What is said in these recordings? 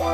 And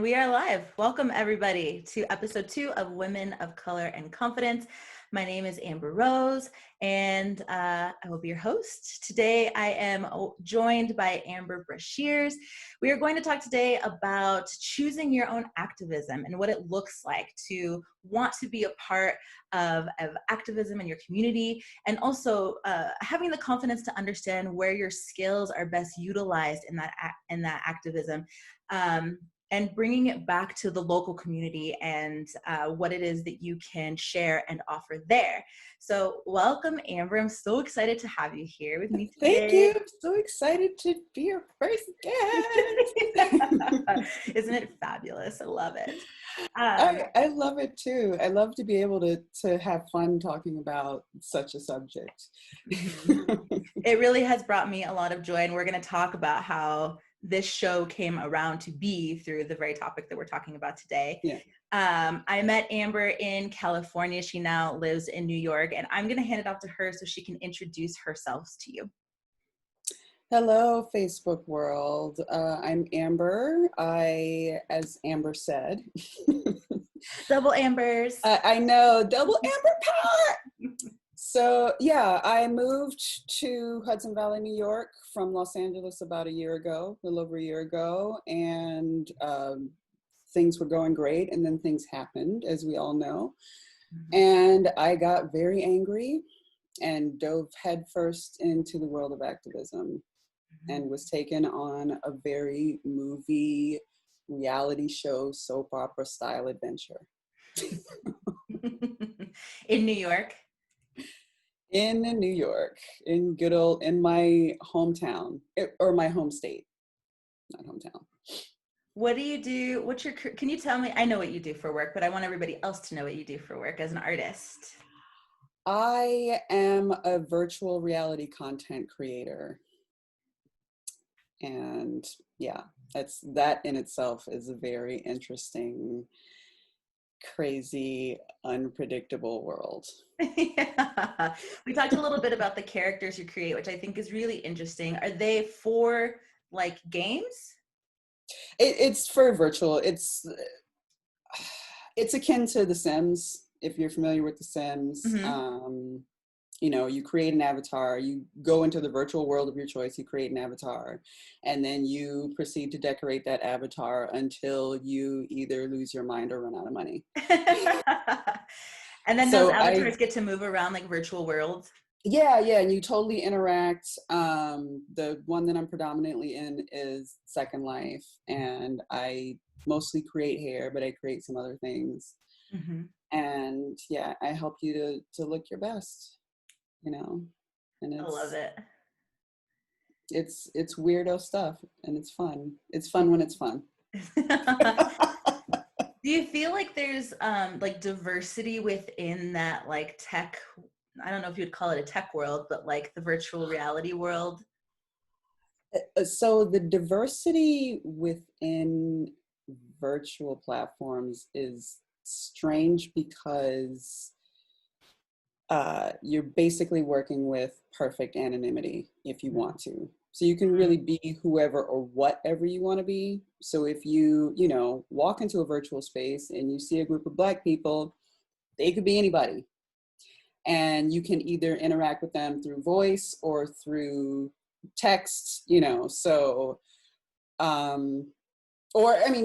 we are live. Welcome everybody to episode 2 of Women of Color and Confidence. My name is Amber Rose and I will be your host. Today I am joined by Amber Brashears. We are going to talk today about choosing your own activism and what it looks like to want to be a part of activism in your community, and also having the confidence to understand where your skills are best utilized in that activism. And bringing it back to the local community and what it is that you can share and offer there. So welcome, Amber. I'm so excited to have you here with me today. Thank you. I'm so excited to be your first guest. Isn't it fabulous? I love it. I love it too. I love to be able to have fun talking about such a subject. It really has brought me a lot of joy, and we're going to talk about how this show came around to be through the very topic that we're talking about today. Yeah. I met Amber in California. She now lives in New York, and I'm going to hand it off to her so she can introduce herself to you. Hello, Facebook world. I'm Amber. As Amber said. Double Ambers. I know, double Amber power. So yeah, I moved to Hudson Valley, New York from Los Angeles about a little over a year ago, and things were going great, and then things happened, as we all know. Mm-hmm. And I got very angry and dove headfirst into the world of activism, mm-hmm. and was taken on a very movie, reality show, soap opera style adventure. In New York? In New York, in my hometown, or my home state, not hometown. What do you do? Can you tell me? I know what you do for work, but I want everybody else to know what you do for work as an artist. I am a virtual reality content creator. And yeah, that in itself is a very interesting, crazy, unpredictable world. Yeah. We talked a little bit about the characters you create, which I think is really interesting. Are they for like games? It's for virtual. It's akin to The Sims, if you're familiar with The Sims. Mm-hmm. You create an avatar, you go into the virtual world of your choice, you create an avatar, and then you proceed to decorate that avatar until you either lose your mind or run out of money. And then those avatars get to move around like virtual worlds? Yeah, and you totally interact. The one that I'm predominantly in is Second Life, and I mostly create hair, but I create some other things. Mm-hmm. And yeah, I help you to look your best. And I love it. It's weirdo stuff, and it's fun. It's fun when it's fun. Do you feel like there's like diversity within that like tech? I don't know if you'd call it a tech world, but like the virtual reality world? So the diversity within virtual platforms is strange because you're basically working with perfect anonymity if you want to. So you can really be whoever or whatever you want to be. So if you walk into a virtual space and you see a group of Black people, they could be anybody. And you can either interact with them through voice or through text, so,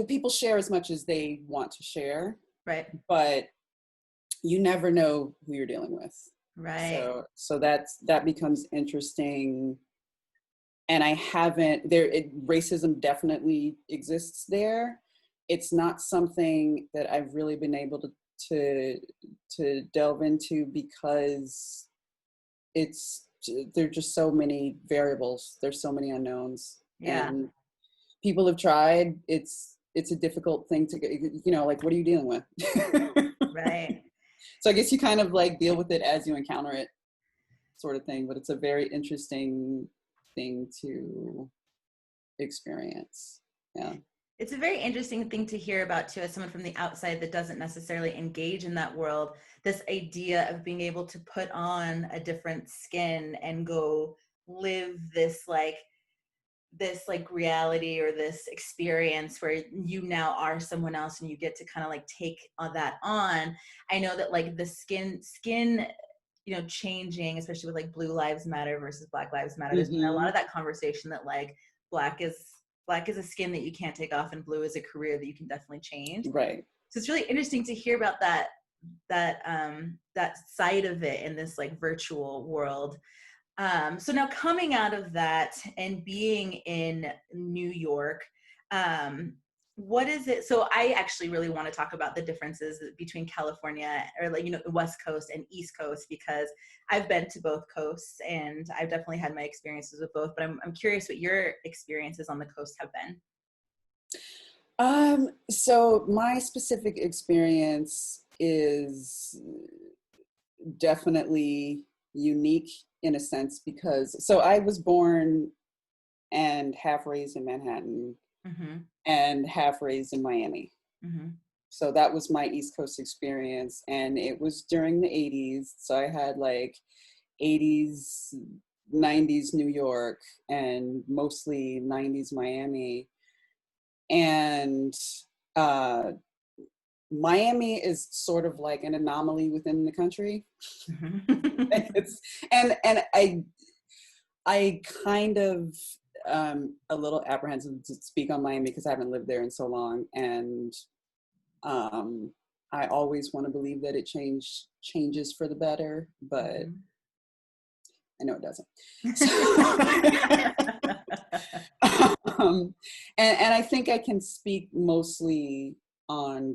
people share as much as they want to share. Right. But you never know who you're dealing with. Right. So that becomes interesting. And racism definitely exists there. It's not something that I've really been able to delve into because there are just so many variables. There's so many unknowns. Yeah. And people have tried. It's a difficult thing to get, like, what are you dealing with? Right. So I guess you kind of like deal with it as you encounter it, sort of thing. But it's a very interesting thing to experience. Yeah. It's a very interesting thing to hear about too, as someone from the outside that doesn't necessarily engage in that world, this idea of being able to put on a different skin and go live this reality or this experience where you now are someone else and you get to kind of like take that on. I know that like the skin changing, especially with like Blue Lives Matter versus Black Lives Matter, there's been a lot Mm-hmm. of that conversation that like black is a skin that you can't take off and blue is a career that you can definitely change. Right. So it's really interesting to hear about that side of it in this like virtual world. So now coming out of that and being in New York, what is it? So I actually really want to talk about the differences between California or West Coast and East Coast, because I've been to both coasts and I've definitely had my experiences with both, but I'm curious what your experiences on the coast have been. So my specific experience is definitely unique in a sense because I was born and half raised in Manhattan Mm-hmm. and half raised in Miami. Mm-hmm. So that was my East Coast experience, and it was during the 80s. So I had like 80s, 90s New York and mostly 90s Miami. And Miami is sort of like an anomaly within the country. Mm-hmm. It's and I kind of a little apprehensive to speak on Miami because I haven't lived there in so long, and I always want to believe that it changes for the better, but I know it doesn't. So, and I think I can speak mostly on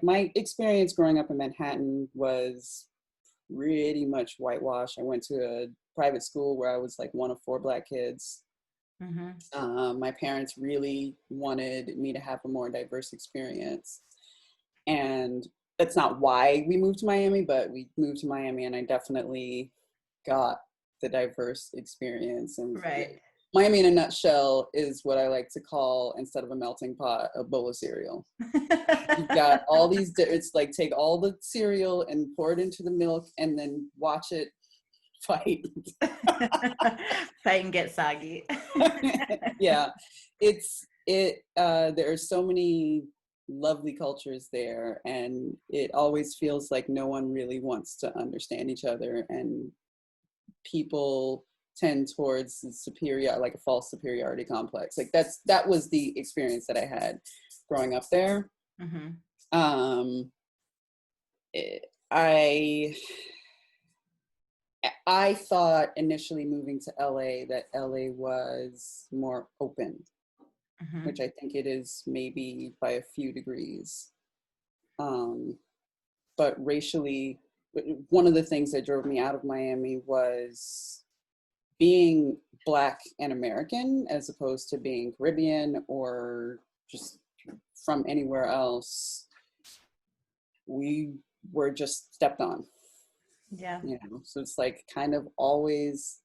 my experience growing up in Manhattan was pretty much whitewashed. I went to a private school where I was like one of 4 Black kids. Mm-hmm. My parents really wanted me to have a more diverse experience. And that's not why we moved to Miami, but we moved to Miami and I definitely got the diverse experience. And Right. Miami in a nutshell is what I like to call, instead of a melting pot, a bowl of cereal. You've got all these, it's like take all the cereal and pour it into the milk and then watch it fight. Fight and get soggy. Yeah, there are so many lovely cultures there, and it always feels like no one really wants to understand each other, and people tend towards like a false superiority complex. Like that was the experience that I had growing up there. Mm-hmm. I thought initially moving to LA that LA was more open, Mm-hmm. which I think it is maybe by a few degrees. But racially, one of the things that drove me out of Miami was being Black and American as opposed to being Caribbean or just from anywhere else. We were just stepped on. Yeah. So it's like kind of always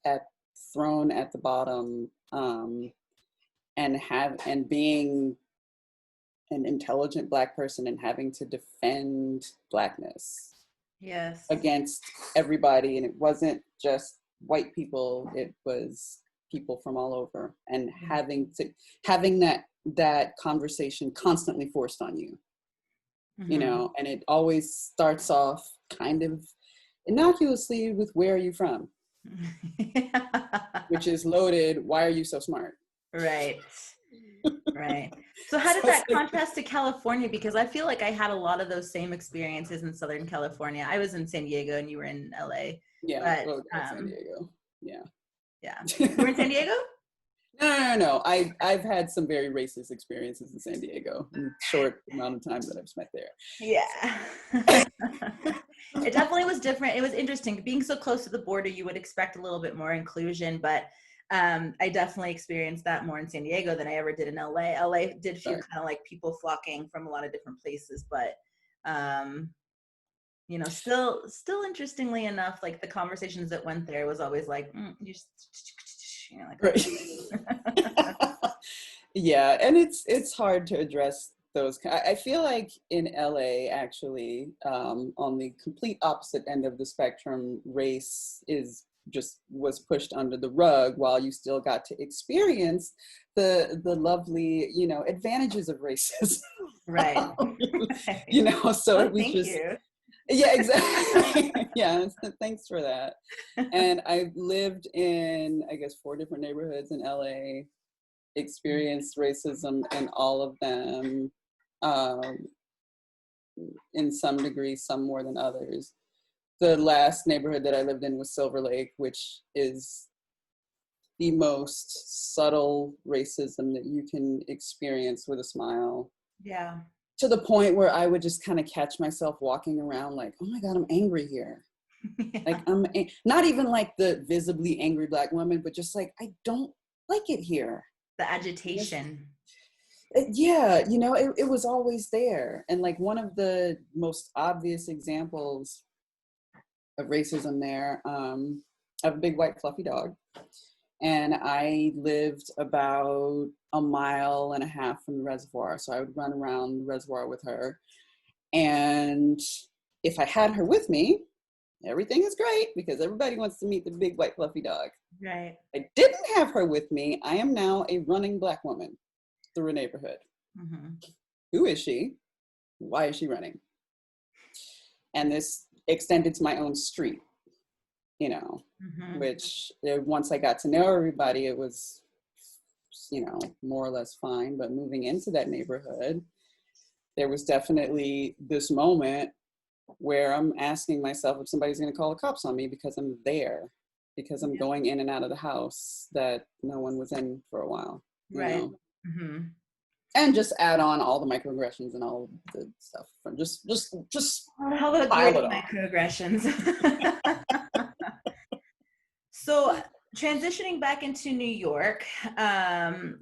thrown at the bottom, and being an intelligent Black person and having to defend Blackness Yes. against everybody. And it wasn't just white people, it was people from all over, and having that conversation constantly forced on you. Mm-hmm. And it always starts off kind of innocuously with, where are you from? Which is loaded, why are you so smart? Right. Right. So how did that contrast to California? Because I feel like I had a lot of those same experiences in Southern California. I was in San Diego and you were in LA. Yeah, But San Diego. Yeah. You were in San Diego? No. I've had some very racist experiences in San Diego in the short amount of time that I've spent there. Yeah. It definitely was different. It was interesting. Being so close to the border, you would expect a little bit more inclusion, but I definitely experienced that more in San Diego than I ever did in LA. LA did feel kind of like people flocking from a lot of different places, but still interestingly enough, like the conversations that went there was always like, like. Right. Yeah, and it's hard to address those. I feel like in LA, actually, on the complete opposite end of the spectrum, race was pushed under the rug while you still got to experience the lovely, advantages of racism. Right. So Oh, it was thank just, you. yeah, exactly. Yeah, thanks for that. And I lived in, I guess, 4 different neighborhoods in LA, experienced racism in all of them, um, in some degree, some more than others. The last neighborhood that I lived in was Silver Lake, which is the most subtle racism that you can experience with a smile. Yeah. To the point where I would just kind of catch myself walking around like, oh my God, I'm angry here. Yeah. Like, not even like the visibly angry Black woman, but just like, I don't like it here. The agitation. Yeah, it was always there. And like one of the most obvious examples of racism there, I have a big white fluffy dog, and I lived about 1.5 miles from the reservoir. So I would run around the reservoir with her. And if I had her with me, everything is great because everybody wants to meet the big white fluffy dog. Right. I didn't have her with me. I am now a running Black woman through a neighborhood. Mm-hmm. Who is she? Why is she running? And this extended to my own street, Mm-hmm. which once I got to know everybody, it was, more or less fine. But moving into that neighborhood, there was definitely this moment where I'm asking myself if somebody's going to call the cops on me because I'm there, because I'm going in and out of the house that no one was in for a while, Right. Mm-hmm. And just add on all the microaggressions and all the stuff from just How about pile great it on. microaggressions? So transitioning back into New York,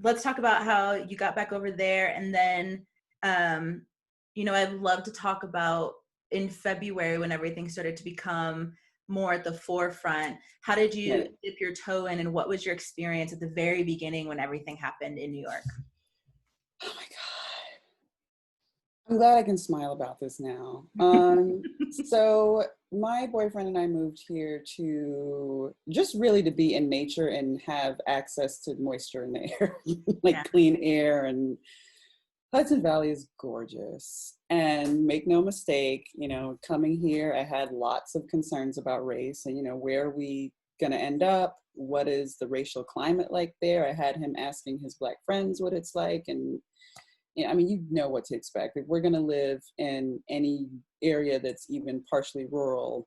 let's talk about how you got back over there. And then, I'd love to talk about in February when everything started to become more at the forefront. How did you dip your toe in, and what was your experience at the very beginning when everything happened in New York? Oh my God. I'm glad I can smile about this now. So my boyfriend and I moved here to just really to be in nature and have access to moisture in the air, like clean air. And Hudson Valley is gorgeous. And make no mistake, coming here, I had lots of concerns about race and, where are we going to end up? What is the racial climate like there? I had him asking his Black friends what it's like. And you know what to expect. If we're going to live in any area that's even partially rural,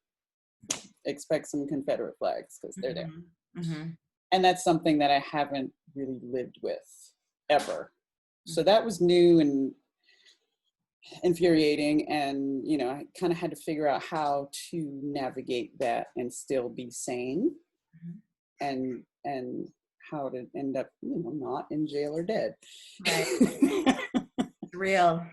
expect some Confederate flags because they're there. Mm-hmm. And that's something that I haven't really lived with ever. So that was new and infuriating. And, I kind of had to figure out how to navigate that and still be sane, and how to end up, not in jail or dead. Right. Real.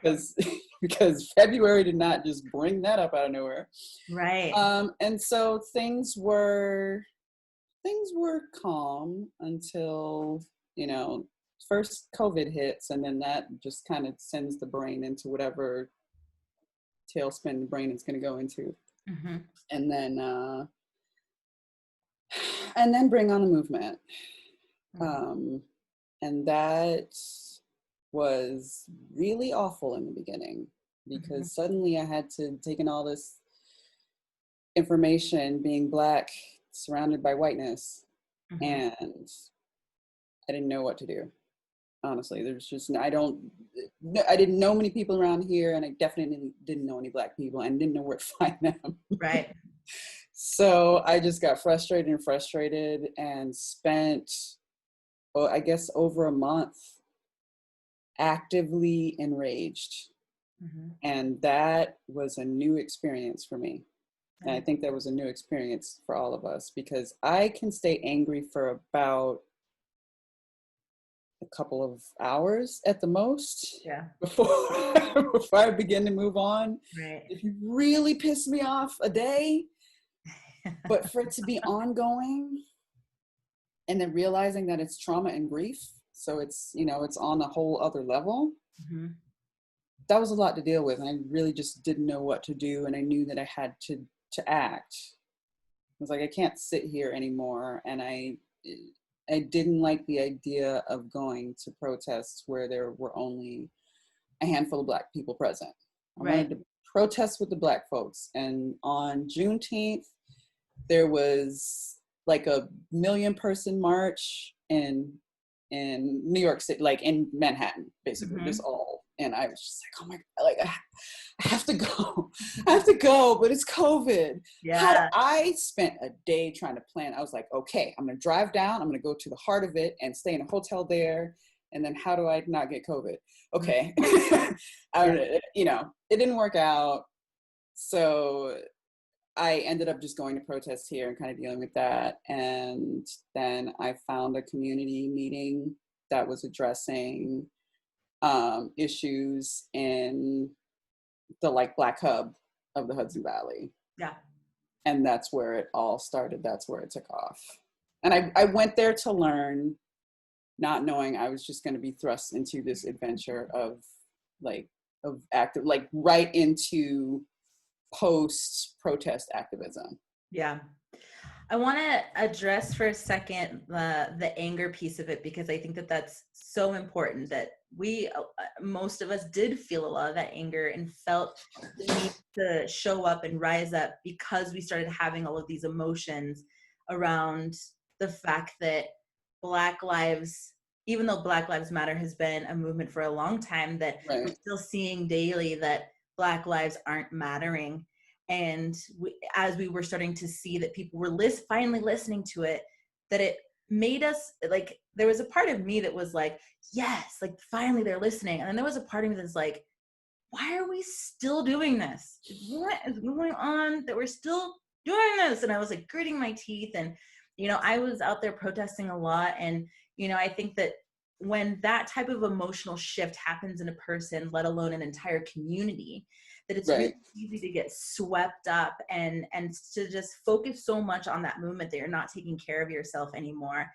Because February did not just bring that up out of nowhere. Right. And so things were calm until, first COVID hits, and then that just kind of sends the brain into whatever tailspin the brain is going to go into. Mm-hmm. And then bring on a movement. And that was really awful in the beginning because suddenly I had to take in all this information, being Black, surrounded by whiteness, and I didn't know what to do. Honestly, there's just, I didn't know many people around here, and I definitely didn't know any Black people and didn't know where to find them. Right. So I just got frustrated and spent, I guess, over a month actively enraged. And that was a new experience for me. And I think that was a new experience for all of us, because I can stay angry for about a couple of hours at the most before I begin to move on. Right. If you really piss me off, a day, but for it to be ongoing, and then realizing that it's trauma and grief So it's, you know, it's on a whole other level. Mm-hmm. That was a lot to deal with. And I really just didn't know what to do. And I knew that I had to act. I was like, I can't sit here anymore. And I didn't like the idea of going to protests where there were only a handful of Black people present. I Right. wanted to protest with the Black folks. And on Juneteenth, there was like a 1,000,000-person march in New York City, like in Manhattan, basically, Mm-hmm. just all. And I was just like, oh my God, like I have to go. I have to go, but it's COVID. Yeah. I spent a day trying to plan. I was like, okay, I'm gonna drive down, I'm gonna go to the heart of it and stay in a hotel there. And then how do I not get COVID? Okay. You know, it didn't work out. So I ended up just going to protests here and kind of dealing with that. And then I found a community meeting that was addressing issues in the like Black hub of the Hudson Valley. Yeah. And that's where it all started. That's where it took off. And I went there to learn, not knowing I was just going to be thrust into this adventure of active, like right into post-protest activism. Yeah. I want to address for a second the anger piece of it, because I think that that's so important, that most of us did feel a lot of that anger and felt the need to show up and rise up because we started having all of these emotions around the fact that Black lives, even though Black Lives Matter has been a movement for a long time, that Right. we're still seeing daily that Black lives aren't mattering. And as we were starting to see that people were finally listening to it, that it made us, like, there was a part of me that was like, yes, like finally they're listening. And then there was a part of me that's like, why are we still doing this? What is going on that we're still doing this? And I was like gritting my teeth. And, you know, I was out there protesting a lot. And, you know, I think that when that type of emotional shift happens in a person, let alone an entire community, that it's really easy to get swept up and to just focus so much on that movement that you're not taking care of yourself anymore.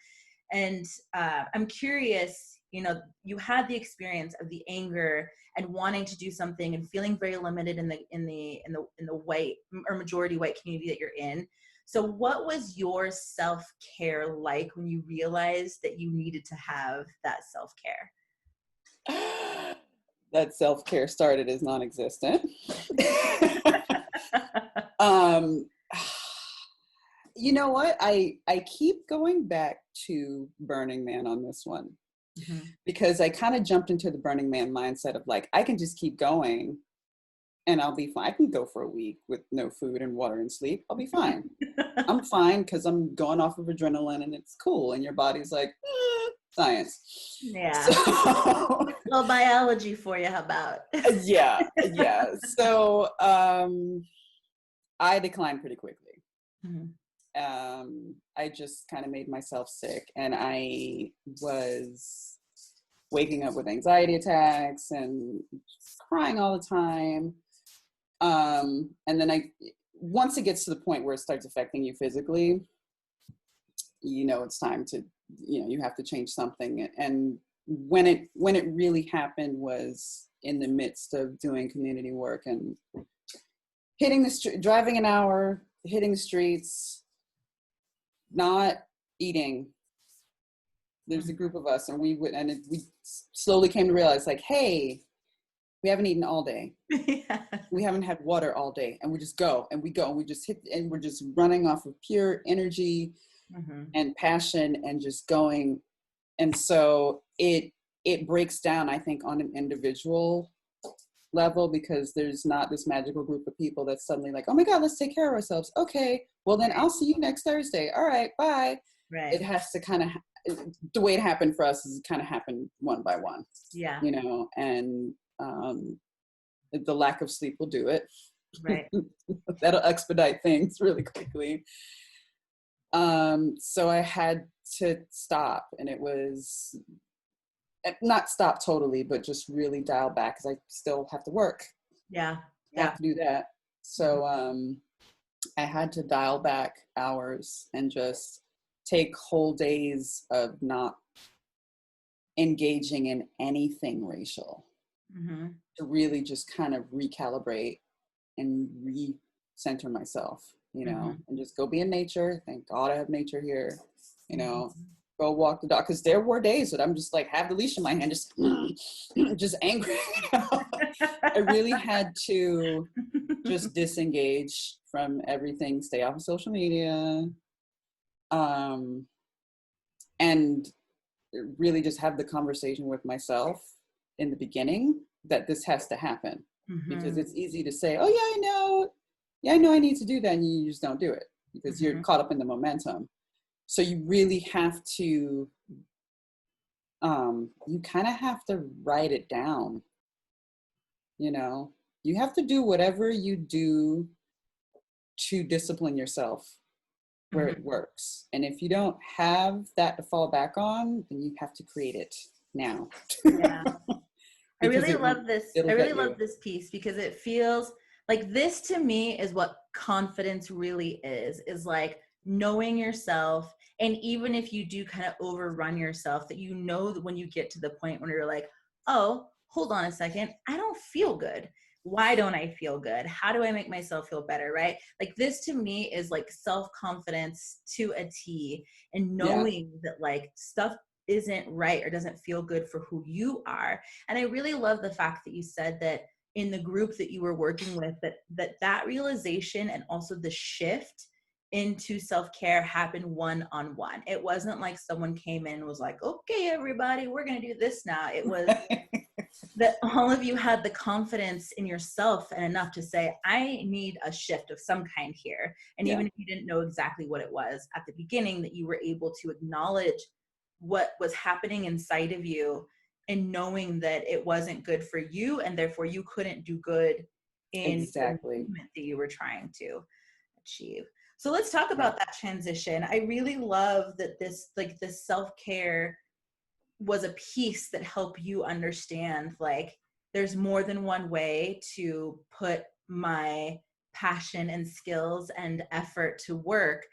And I'm curious, you know, you had the experience of the anger and wanting to do something and feeling very limited in the white or majority white community that you're in. So what was your self-care like when you realized that you needed to have that self-care? That self-care started as non-existent. You know what? I keep going back to Burning Man on this one, because I kind of jumped into the Burning Man mindset of like, I can just keep going and I'll be fine. I can go for a week with no food and water and sleep. I'll be fine. I'm fine because I'm going off of adrenaline and it's cool. And your body's like, science. Yeah. So, little biology for you, how about? yeah. So I declined pretty quickly. I just kind of made myself sick, and I was waking up with anxiety attacks and crying all the time. And then once it gets to the point where it starts affecting you physically, you know, it's time to, you know, you have to change something. And when it really happened was in the midst of doing community work and hitting the street, driving an hour, hitting the streets, not eating. There's a group of us, and we slowly came to realize, like, hey, we haven't eaten all day. Yeah. We haven't had water all day, and we just go and we go and we just hit, and we're just running off of pure energy and passion and just going. And so it breaks down, I think, on an individual level, because there's not this magical group of people that's suddenly like, oh my God, let's take care of ourselves. Okay, well then I'll see you next Thursday. All right, bye. Right. It has to kind of, the way it happened for us is kind of happened one by one. Yeah. You know, and the lack of sleep will do it. Right. That'll expedite things really quickly. So I had to stop, and it was not stop totally, but just really dial back, because I still have to work. Yeah. I have to do that. So I had to dial back hours and just take whole days of not engaging in anything racial, Mm-hmm. to really just kind of recalibrate and recenter myself, Mm-hmm. and just go be in nature. Thank God I have nature here, Mm-hmm. go walk the dog. Because there were days that I'm just like, have the leash in my hand, just, just angry. I really had to just disengage from everything, stay off of social media, and really just have the conversation with myself in the beginning that this has to happen. Because Mm-hmm. it's easy to say, oh I know I need to do that, and you just don't do it because you're Mm-hmm. caught up in the momentum. So you really have to, you kind of have to write it down. You have to do whatever you do to discipline yourself where Mm-hmm. it works. And if you don't have that to fall back on, then you have to create it now. Yeah. I Because really love this. I it'll really get love you. this piece because it feels like this to me is what confidence really is like knowing yourself. And even if you do kind of overrun yourself, that that when you get to the point when you're like, oh, hold on a second, I don't feel good. Why don't I feel good? How do I make myself feel better? Right? Like this to me is like self-confidence to a T, and Yeah, knowing that like stuff isn't right or doesn't feel good for who you are. And I really love the fact that you said that in the group that you were working with, that realization and also the shift into self-care happened one-on-one. It wasn't like someone came in and was like, okay, everybody, we're going to do this now. It was that all of you had the confidence in yourself and enough to say, I need a shift of some kind here. And yeah, even if you didn't know exactly what it was at the beginning, that you were able to acknowledge what was happening inside of you and knowing that it wasn't good for you, and therefore you couldn't do good in the exactly. movement that you were trying to achieve. So let's talk Yeah, about that transition. I really love that this self-care was a piece that helped you understand like there's more than one way to put my passion and skills and effort to work,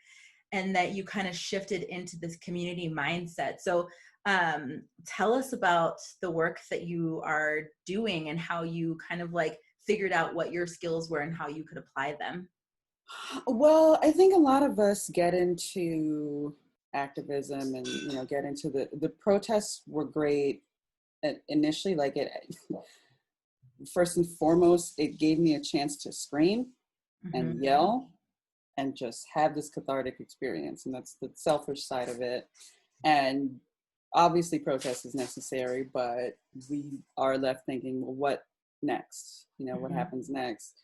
and that you kind of shifted into this community mindset. So tell us about the work that you are doing and how you kind of like figured out what your skills were and how you could apply them. well, I think a lot of us get into activism and get into the protests were great initially. Like it, first and foremost, it gave me a chance to scream Mm-hmm. and yell and just have this cathartic experience, and that's the selfish side of it. And obviously protest is necessary, but we are left thinking, well, what next? What Mm-hmm. happens next?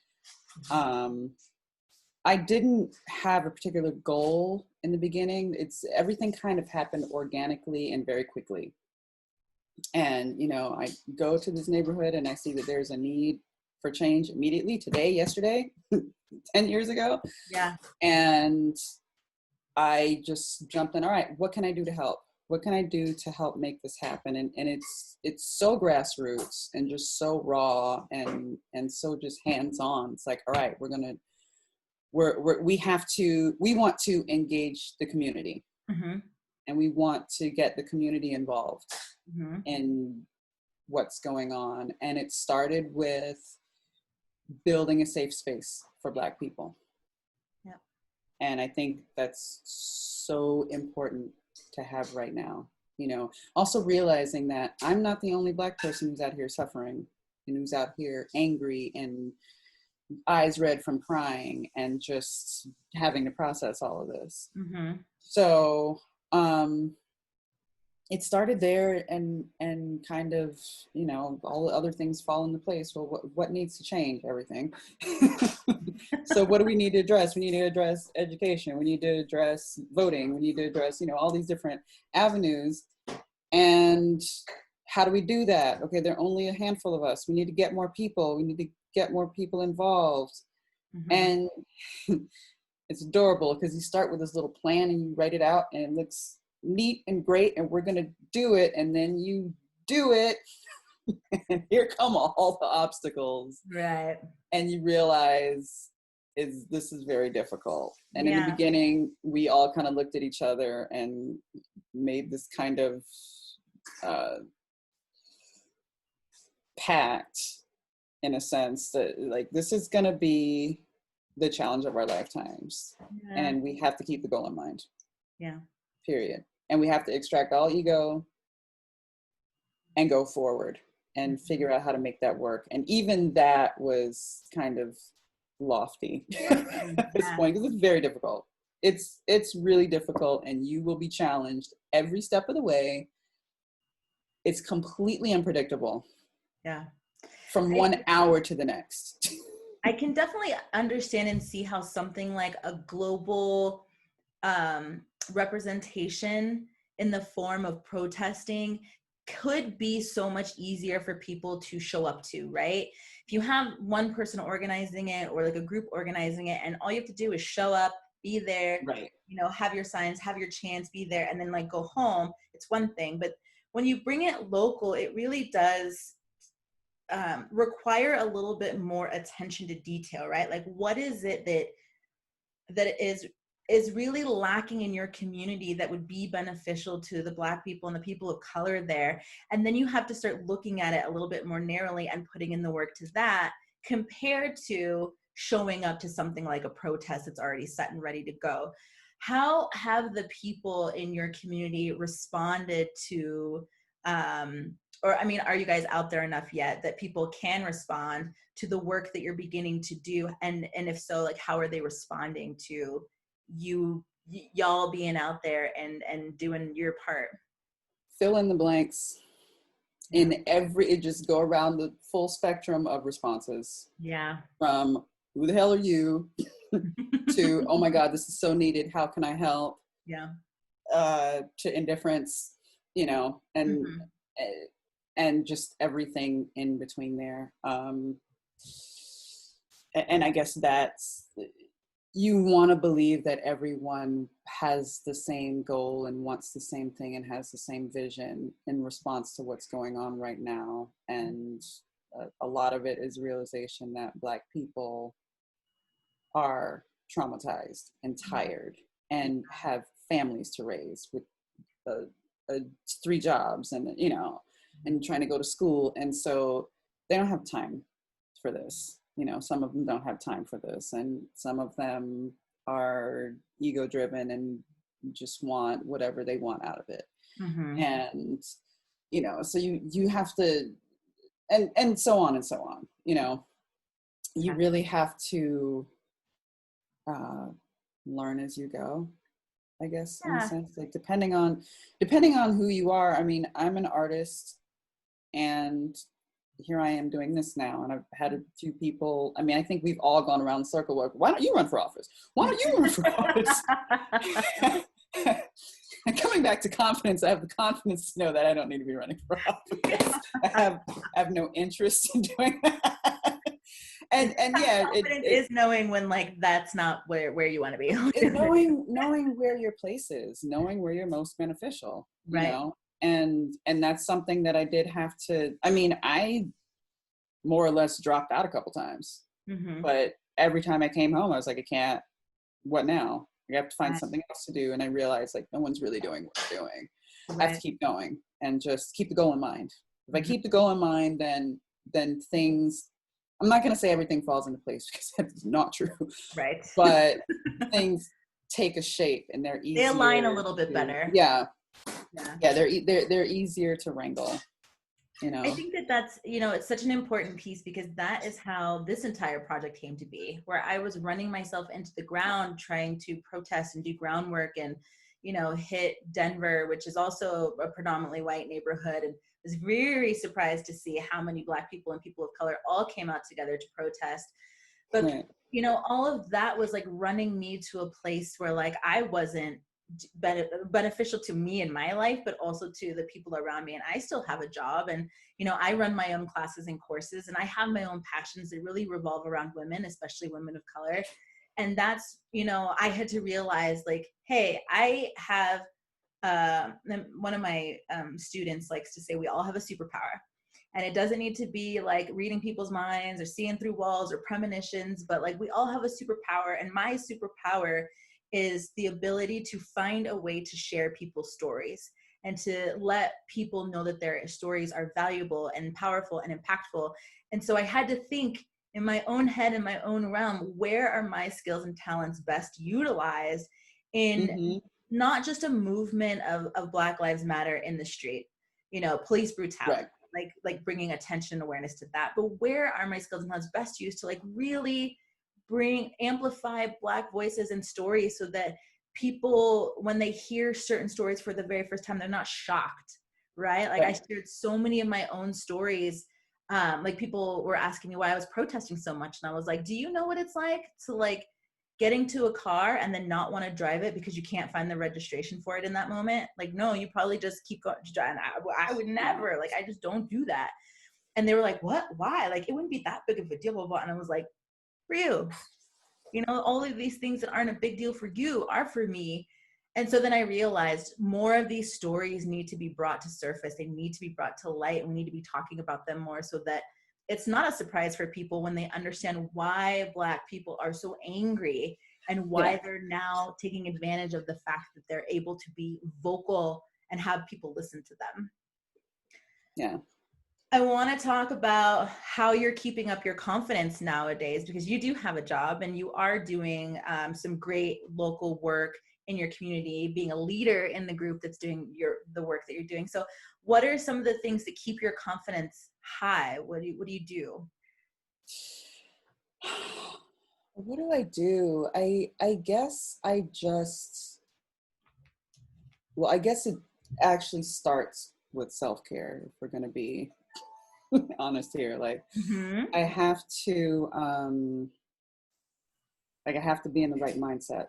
I didn't have a particular goal in the beginning. Everything kind of happened organically and very quickly. And I go to this neighborhood and I see that there's a need for change immediately, today, yesterday, 10 years ago. Yeah. And I just jumped in. All right, what can I do to help? What can I do to help make this happen? And it's so grassroots and just so raw and so just hands on. It's like, all right, we want to engage the community, Mm-hmm. and we want to get the community involved Mm-hmm. in what's going on. And it started with building a safe space for Black people. Yeah. And I think that's so important to have right now. Also realizing that I'm not the only Black person who's out here suffering and who's out here angry and eyes red from crying and just having to process all of this. Mm-hmm. So it started there, and kind of all the other things fall into place. Well, what needs to change? Everything. So what do we need to address? We need to address education. We need to address voting. We need to address all these different avenues. And how do we do that? Okay, there are only a handful of us. We need to get more people. We need to get more people involved. Mm-hmm. And it's adorable because you start with this little plan and you write it out and it looks neat and great, and we're going to do it. And then you do it. And here come all the obstacles. Right. And you realize this is very difficult. And in the Yeah. beginning, we all kind of looked at each other and made this kind of pact, in a sense, that like this is going to be the challenge of our lifetimes, Yeah. and we have to keep the goal in mind. Yeah. Period. And we have to extract all ego and go forward and figure out how to make that work. And even that was kind of lofty at this point, because it's very difficult. It's really difficult, and you will be challenged every step of the way. It's completely unpredictable. Yeah. From 1 hour to the next. I can definitely understand and see how something like a global representation in the form of protesting could be so much easier for people to show up to, right? If you have one person organizing it or like a group organizing it, and all you have to do is show up, be there, right, you know, have your signs, have your chants, be there, and then like go home, it's one thing. But when you bring it local, it really does require a little bit more attention to detail, right? Like what is it that is really lacking in your community that would be beneficial to the Black people and the people of color there? And then you have to start looking at it a little bit more narrowly and putting in the work to that, compared to showing up to something like a protest that's already set and ready to go. How have the people in your community responded to, or I mean, are you guys out there enough yet that people can respond to the work that you're beginning to do? And if so, like, how are they responding to y'all being out there and doing your part? fill in the blanks. Yeah. In it just go around the full spectrum of responses. Yeah. From who the hell are you to, oh my God, this is so needed, how can I help? Yeah. To indifference, you know, and just everything in between there. And I guess that's, you want to believe that everyone has the same goal and wants the same thing and has the same vision in response to what's going on right now. And a lot of it is realization that Black people are traumatized and tired and have families to raise with 3 jobs and, you know, and trying to go to school. And so they don't have time for this. You know, some of them don't have time for this, and some of them are ego driven and just want whatever they want out of it. And, you know, so you have to, and so on and so on, you know, you really have to learn as you go, I guess, in a sense, like depending on who you are. I mean, I'm an artist, and here I am doing this now, and I've had a few people, I mean, I think we've all gone around the circle, like, why don't you run for office? Why don't you run for office? And coming back to confidence, I have the confidence to know that I don't need to be running for office. I have no interest in doing that. And yeah, confidence is knowing when, like, that's not where you want to be. knowing where your place is, knowing where you're most beneficial, you know? And that's something that I did have to, I mean, I more or less dropped out a couple times, but every time I came home, I was like, I can't, what now? I have to find something else to do. And I realized, like, no one's really doing what I'm doing. I have to keep going and just keep the goal in mind. If I keep the goal in mind, then things, I'm not going to say everything falls into place, because that's not true. Right. But things take a shape, and they're easier. They align a little bit better. Yeah, they're easier to wrangle, you know. I think that's, you know, it's such an important piece, because that is how this entire project came to be, where I was running myself into the ground trying to protest and do groundwork, and, you know, hit Denver, which is also a predominantly white neighborhood, and was very surprised to see how many Black people and people of color all came out together to protest. But you know, all of that was like running me to a place where, like, I wasn't beneficial to me in my life, but also to the people around me. And I still have a job, and, you know, I run my own classes and courses, and I have my own passions that really revolve around women, especially women of color. And that's, you know, I had to realize, like, hey, I have, one of my students likes to say, we all have a superpower. And it doesn't need to be like reading people's minds or seeing through walls or premonitions, but like, we all have a superpower. And my superpower is the ability to find a way to share people's stories. and to let people know that their stories are valuable and powerful and impactful. And so I had to think in my own head, in my own realm, where are my skills and talents best utilized in Mm-hmm. not just a movement of Black Lives Matter in the street, you know, police brutality, Right. like bringing attention and awareness to that, but where are my skills and talents best used to like really amplify Black voices and stories so that people, when they hear certain stories for the very first time, they're not shocked, right? Like I Right. shared so many of my own stories. Like people were asking me why I was protesting so much, and I was like, do you know what it's like to like getting to a car and then not want to drive it because you can't find the registration for it in that moment? Like, no, you probably just keep going. And I would never, like, I just don't do that. And they were like, what? Why? Like, it wouldn't be that big of a deal, blah, blah. And I was like, for you. You know, all of these things that aren't a big deal for you are for me. And so then I realized more of these stories need to be brought to surface. They need to be brought to light. And we need to be talking about them more so that it's not a surprise for people when they understand why Black people are so angry and why Yeah. they're now taking advantage of the fact that they're able to be vocal and have people listen to them. Yeah. I want to talk about how you're keeping up your confidence nowadays, because you do have a job and you are doing some great local work in your community, being a leader in the group that's doing the work that you're doing. So what are some of the things that keep your confidence high? What do you do? What do I do? I guess I just, well, I guess it actually starts with self-care, if we're going to be honest here. Like Mm-hmm. I have to like I have to be in the right mindset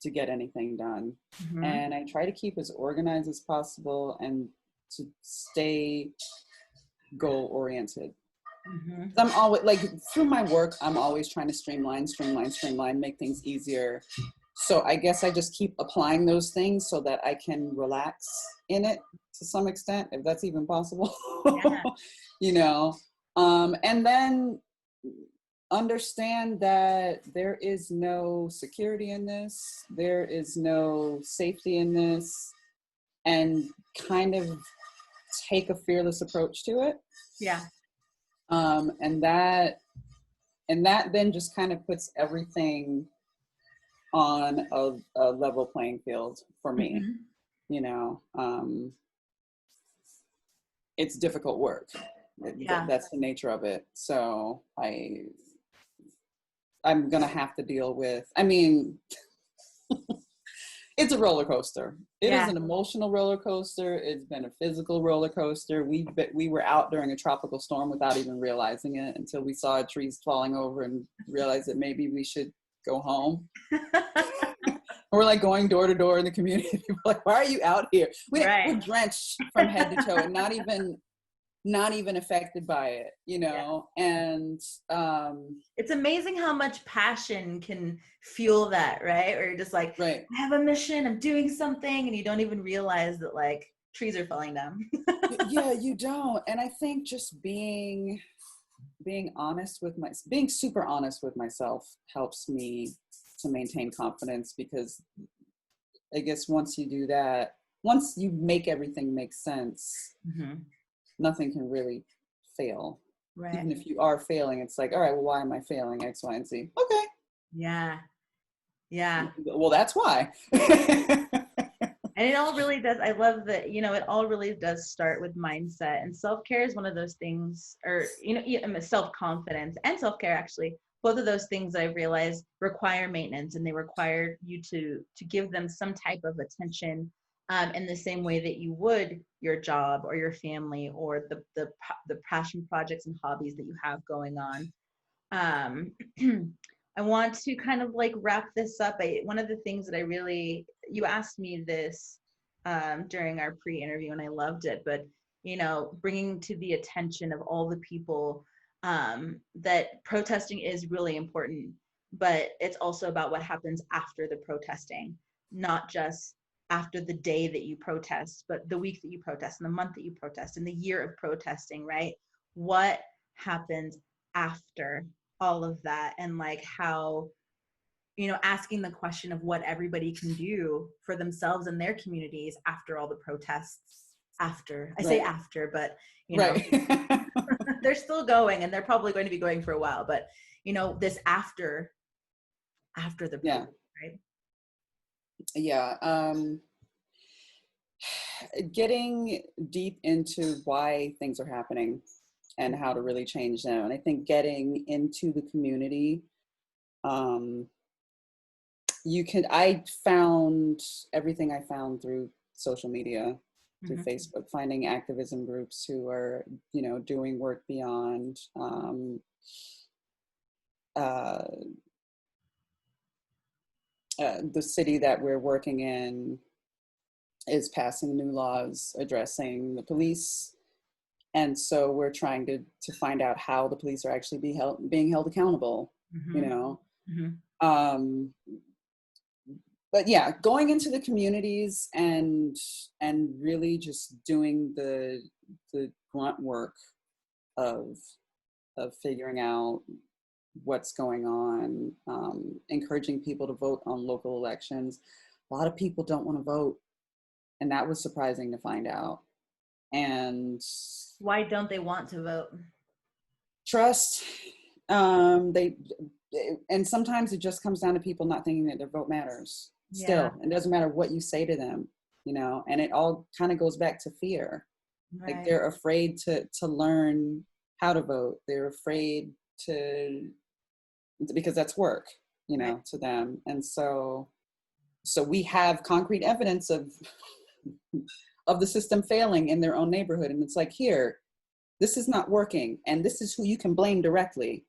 to get anything done. Mm-hmm. And I try to keep as organized as possible and to stay goal oriented. Mm-hmm. I'm always like, through my work, I'm always trying to streamline, make things easier. So I guess I just keep applying those things so that I can relax in it to some extent, if that's even possible. Yeah. You know, and then understand that there is no security in this, there is no safety in this, and kind of take a fearless approach to it. Yeah. And that then just kind of puts everything on a level playing field for me. Mm-hmm. You know, it's difficult work. Yeah. That's the nature of it. So I'm gonna have to deal with. I mean, it's a roller coaster. It is Yeah. an emotional roller coaster. It's been a physical roller coaster. We were out during a tropical storm without even realizing it until we saw trees falling over and realized that maybe we should go home. We're like going door to door in the community. People are like, why are you out here? Right. We're drenched from head to toe and not even affected by it, you Yeah. know? And It's amazing how much passion can fuel that, right? Or you're just like, right. I have a mission, I'm doing something, and you don't even realize that like trees are falling down. Yeah, you don't. And I think just being super honest with myself helps me to maintain confidence, because I guess once you do that, once you make everything make sense, Mm-hmm. nothing can really fail. Right. Even if you are failing, it's like, all right, well, why am I failing? X, Y, and Z. Okay. Yeah. Yeah. Well, that's why. And it all really does. I love that, you know, it all really does start with mindset, and self-care is one of those things, or, you know, self-confidence and self-care, actually, both of those things I've realized require maintenance, and they require you to give them some type of attention, in the same way that you would your job or your family or the passion projects and hobbies that you have going on. Um, I want to kind of like wrap this up. One of the things that you asked me this during our pre-interview, and I loved it, but you know, bringing to the attention of all the people that protesting is really important, but it's also about what happens after the protesting, not just after the day that you protest, but the week that you protest, and the month that you protest, and the year of protesting, right? What happens after all of that, and like how asking the question of what everybody can do for themselves and their communities after all the protests. After I say Right. after, but Right. they're still going, and they're probably going to be going for a while. But this after the Yeah. protest, right? Yeah. Getting deep into why things are happening and how to really change them. And I think getting into the community, I found everything I found through social media, through Mm-hmm. Facebook, finding activism groups who are, doing work beyond, uh, the city that we're working in is passing new laws addressing the police. And so we're trying to find out how the police are actually being held accountable, you Mm-hmm. know. Mm-hmm. But yeah, going into the communities and really just doing the grunt work of figuring out what's going on, encouraging people to vote on local elections. A lot of people don't want to vote, and that was surprising to find out. And Why don't they want to vote? trust, they and sometimes it just comes down to people not thinking that their vote matters. Yeah. Still, it doesn't matter what you say to them, and it all kind of goes back to fear. Like, Right. they're afraid to learn how to vote. They're afraid to, because that's work, Right. to them. And so we have concrete evidence of the system failing in their own neighborhood. And it's like, here, this is not working, and this is who you can blame directly,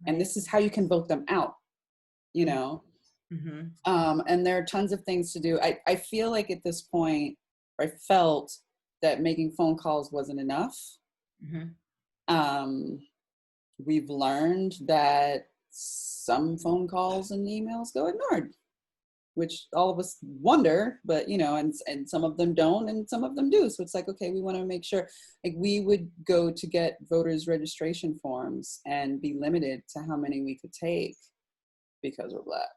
and Right. this is how you can vote them out, Mm-hmm. and there are tons of things to do. I feel like at this point, I felt that making phone calls wasn't enough. Mm-hmm. We've learned that some phone calls and emails go ignored, which all of us wonder, but and some of them don't, and some of them do. So it's like, okay, we want to make sure, like, we would go to get voters registration forms and be limited to how many we could take because we're Black.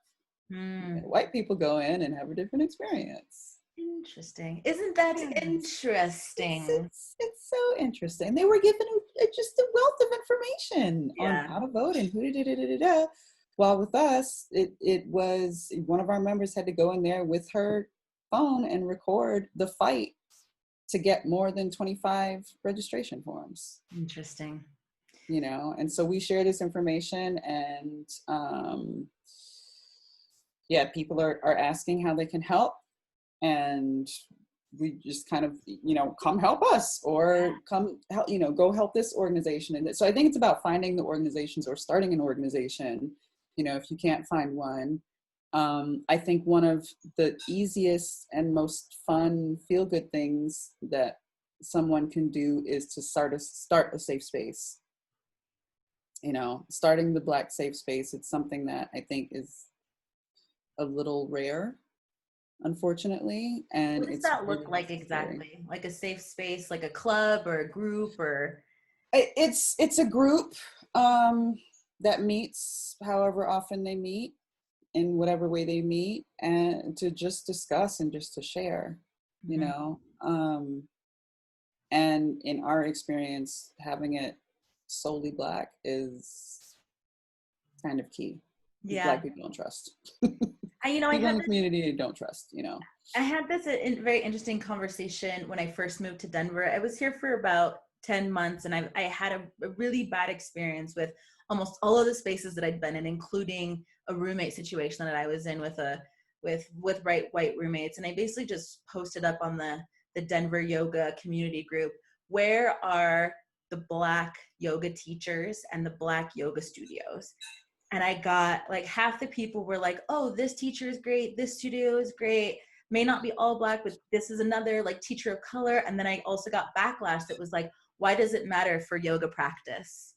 And white people go in and have a different experience. Interesting. Isn't that Yes. interesting? It's so interesting. They were given just a wealth of information on Yeah. how to vote and who da. While with us, it was one of our members had to go in there with her phone and record the fight to get more than 25 registration forms. Interesting. And so we share this information, and yeah, people are asking how they can help, and we just kind of, come help us, or come help, go help this organization. And so I think it's about finding the organizations or starting an organization, if you can't find one. I think one of the easiest and most fun feel-good things that someone can do is to start a safe space. Starting the Black safe space, it's something that I think is a little rare, unfortunately. And What does it's that really look like necessary. exactly? Like a safe space, like a club or a group, or? It's a group that meets however often they meet, in whatever way they meet, and to just discuss and just to share, and in our experience, having it solely Black is kind of key. Yeah. Black people don't trust. I People had in the community don't trust. I had this very interesting conversation when I first moved to Denver. I was here for about 10 months, and I had a really bad experience with almost all of the spaces that I'd been in, including a roommate situation that I was in with white roommates. And I basically just posted up on the Denver yoga community group, where are the Black yoga teachers and the Black yoga studios? And I got like half the people were like, oh, this teacher is great, this studio is great, may not be all Black, but this is another like teacher of color. And then I also got backlash that was like, why does it matter for yoga practice?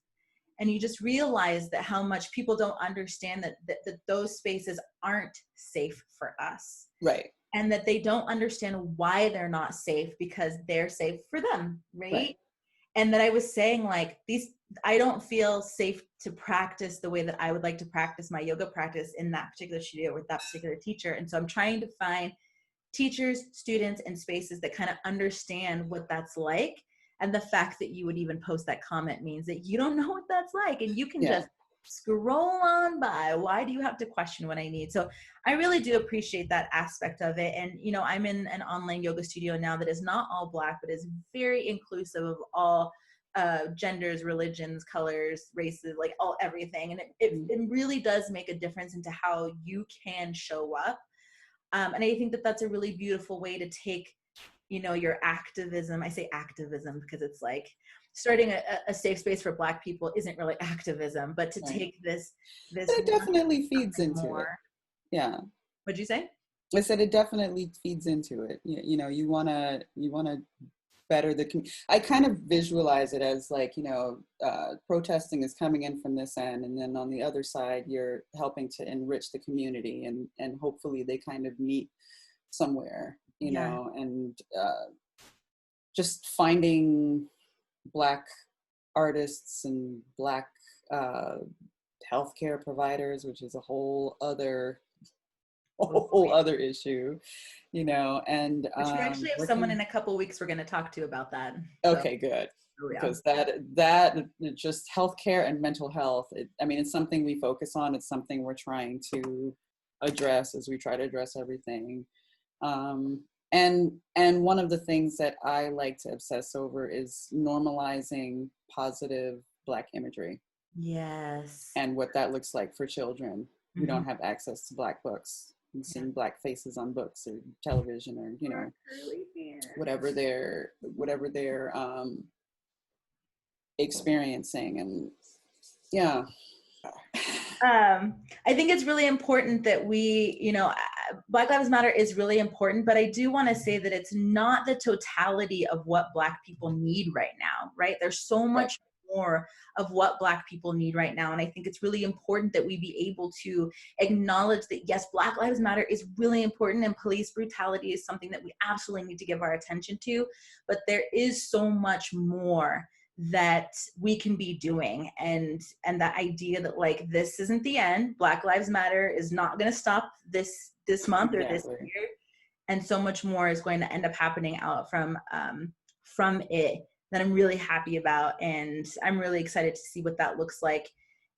And you just realize that how much people don't understand that those spaces aren't safe for us. Right. And that they don't understand why they're not safe, because they're safe for them, right? And that I was saying, like, these I don't feel safe to practice the way that I would like to practice my yoga practice in that particular studio with that particular teacher. And so I'm trying to find teachers, students, and spaces that kind of understand what that's like. And the fact that you would even post that comment means that you don't know what that's like, and you can just scroll on by. Why do you have to question what I need? So I really do appreciate that aspect of it. And, you know, I'm in an online yoga studio now that is not all Black, but is very inclusive of all genders, religions, colors, races, like everything. And it really does make a difference into how you can show up. And I think that that's a really beautiful way to take, you know, your activism. I say activism because it's like starting a safe space for Black people isn't really activism, but to take this it definitely feeds into more. It. Yeah. What'd you say? I said it definitely feeds into it. You know, you want to better the I kind of visualize it as like, you know, protesting is coming in from this end, and then on the other side you're helping to enrich the community, and hopefully they kind of meet somewhere, you know, and just finding Black artists and Black healthcare providers, which is a whole other issue, you know. And which we actually have someone in a couple weeks we're going to talk to about that. Okay, so. Good. Because that just healthcare and mental health, I mean, it's something we focus on. It's something we're trying to address as we try to address everything. And one of the things that I like to obsess over is normalizing positive Black imagery. Yes. And what that looks like for children who don't have access to Black books, and seeing Black faces on books or television, or, you know, whatever they're experiencing. And I think it's really important that we, you know, Black Lives Matter is really important, but I do want to say that it's not the totality of what Black people need right now, right? There's so much more of what Black people need right now. And I think it's really important that we be able to acknowledge that, yes, Black Lives Matter is really important, and police brutality is something that we absolutely need to give our attention to, but there is so much more that we can be doing. And that idea that, like, this isn't the end. Black Lives Matter is not going to stop this month or this year. And so much more is going to end up happening out from it that I'm really happy about. And I'm really excited to see what that looks like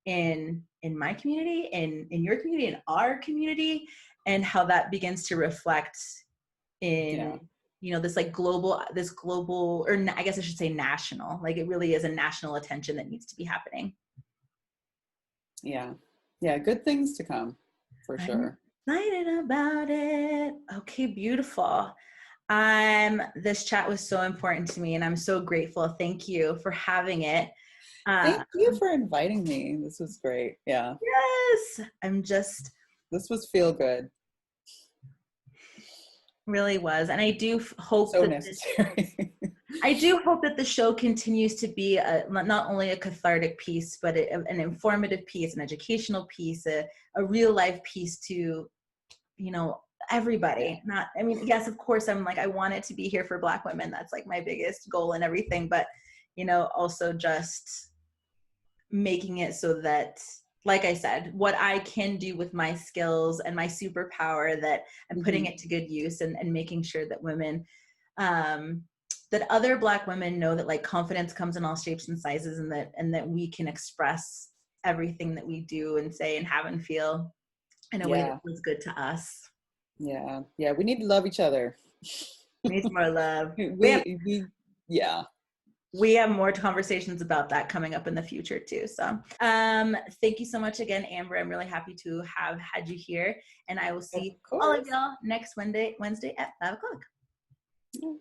in my community, in your community, in our community, and how that begins to reflect in, you know, this global, or I guess I should say national, like it really is a national attention that needs to be happening. Yeah. Good things to come, for sure. Excited about it. Okay, beautiful. This chat was so important to me, and I'm so grateful. Thank you for having it. Thank you for inviting me. This was great. Yeah. Yes. This was feel good. Really was. And I do hope so necessary. I do hope that the show continues to be not only a cathartic piece, but an informative piece, an educational piece, a real life piece to, you know, everybody. Yes, of course, I want it to be here for Black women. That's like my biggest goal and everything. But, you know, also just making it so that, like I said, what I can do with my skills and my superpower, that I'm putting it to good use, and making sure that women, that other Black women know that, like, confidence comes in all shapes and sizes, and that we can express everything that we do and say and have and feel in a way that feels good to us. Yeah. We need to love each other. We need more love. We have more conversations about that coming up in the future too. So thank you so much again, Amber. I'm really happy to have had you here, and I will see all of y'all next Wednesday at 5:00.